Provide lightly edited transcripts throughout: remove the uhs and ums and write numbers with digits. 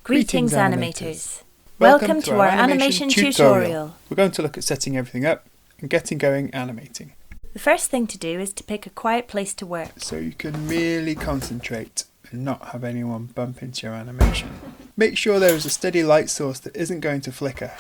Greetings animators. Welcome to our animation tutorial. We're going to look at setting everything up and getting going animating. The first thing to do is to pick a quiet place to work. So you can really concentrate and not have anyone bump into your animation. Make sure there is a steady light source that isn't going to flicker.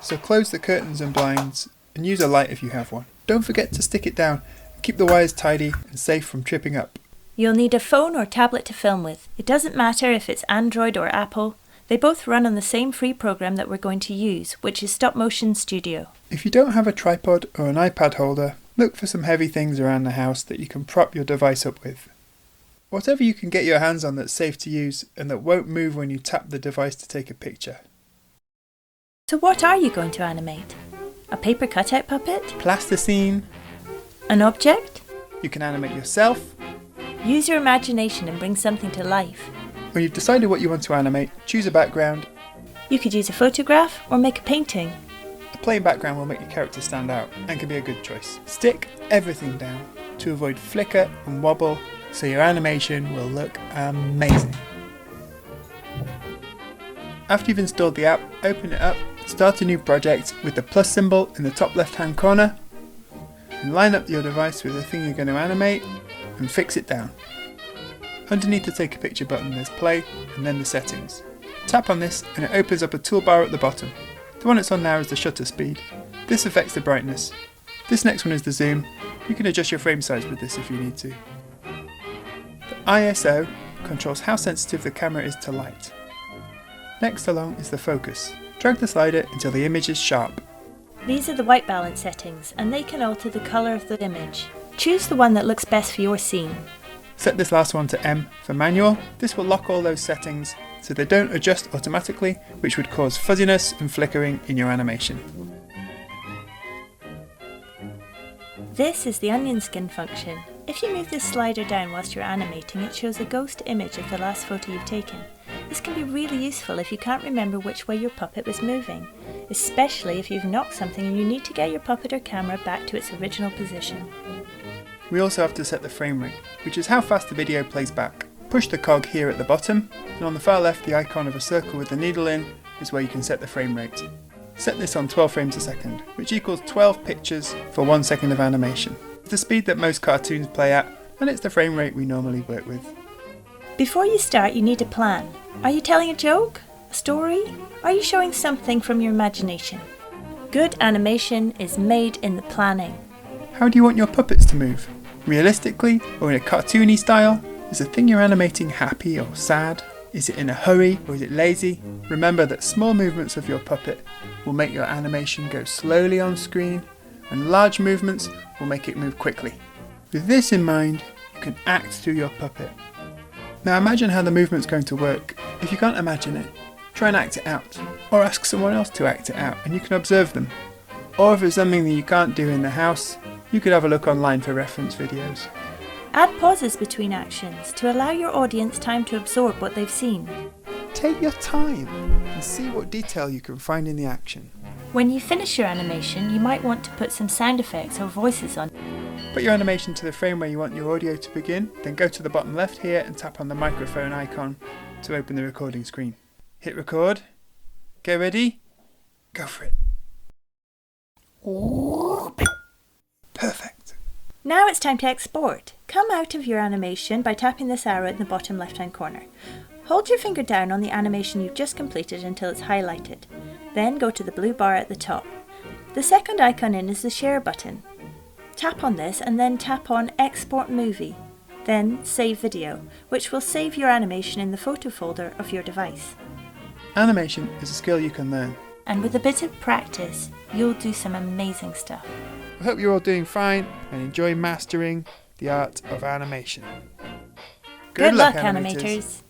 So close the curtains and blinds and use a light if you have one. Don't forget to stick it down and keep the wires tidy and safe from tripping up. You'll need a phone or tablet to film with. It doesn't matter if it's Android or Apple. They both run on the same free program that we're going to use, which is Stop Motion Studio. If you don't have a tripod or an iPad holder, look for some heavy things around the house that you can prop your device up with. Whatever you can get your hands on that's safe to use and that won't move when you tap the device to take a picture. So what are you going to animate? A paper cutout puppet? Plasticine. An object? You can animate yourself. Use your imagination and bring something to life. When you've decided what you want to animate, choose a background. You could use a photograph or make a painting. A plain background will make your character stand out and can be a good choice. Stick everything down to avoid flicker and wobble so your animation will look amazing. After you've installed the app, open it up, start a new project with the plus symbol in the top left hand corner and line up your device with the thing you're going to animate and fix it down. Underneath the take a picture button there's play and then the settings. Tap on this and it opens up a toolbar at the bottom. The one it's on now is the shutter speed. This affects the brightness. This next one is the zoom. You can adjust your frame size with this if you need to. The ISO controls how sensitive the camera is to light. Next along is the focus. Drag the slider until the image is sharp. These are the white balance settings and they can alter the colour of the image. Choose the one that looks best for your scene. Set this last one to M for manual. This will lock all those settings so they don't adjust automatically, which would cause fuzziness and flickering in your animation. This is the Onionskin function. If you move this slider down whilst you're animating, it shows a ghost image of the last photo you've taken. This can be really useful if you can't remember which way your puppet was moving, especially if you've knocked something and you need to get your puppet or camera back to its original position. We also have to set the frame rate, which is how fast the video plays back. Push the cog here at the bottom, and on the far left the icon of a circle with the needle in is where you can set the frame rate. Set this on 12 frames a second, which equals 12 pictures for 1 second of animation. It's the speed that most cartoons play at, and it's the frame rate we normally work with. Before you start, you need a plan. Are you telling a joke? A story? Are you showing something from your imagination? Good animation is made in the planning. How do you want your puppets to move? Realistically or in a cartoony style? Is the thing you're animating happy or sad? Is it in a hurry or is it lazy? Remember that small movements of your puppet will make your animation go slowly on screen, and large movements will make it move quickly. With this in mind, you can act through your puppet. Now imagine how the movement's going to work. If you can't imagine it, try and act it out, or ask someone else to act it out and you can observe them. Or if it's something that you can't do in the house, you could have a look online for reference videos. Add pauses between actions to allow your audience time to absorb what they've seen. Take your time and see what detail you can find in the action. When you finish your animation, you might want to put some sound effects or voices on. Put your animation to the frame where you want your audio to begin, then go to the bottom left here and tap on the microphone icon to open the recording screen. Hit record, get ready, go for it. Perfect. Now it's time to export. Come out of your animation by tapping this arrow in the bottom left hand corner. Hold your finger down on the animation you've just completed until it's highlighted. Then go to the blue bar at the top. The second icon in is the share button. Tap on this and then tap on Export Movie. Then Save Video, which will save your animation in the photo folder of your device. Animation is a skill you can learn. And with a bit of practice, you'll do some amazing stuff. I hope you're all doing fine and enjoy mastering the art of animation. Good luck, animators.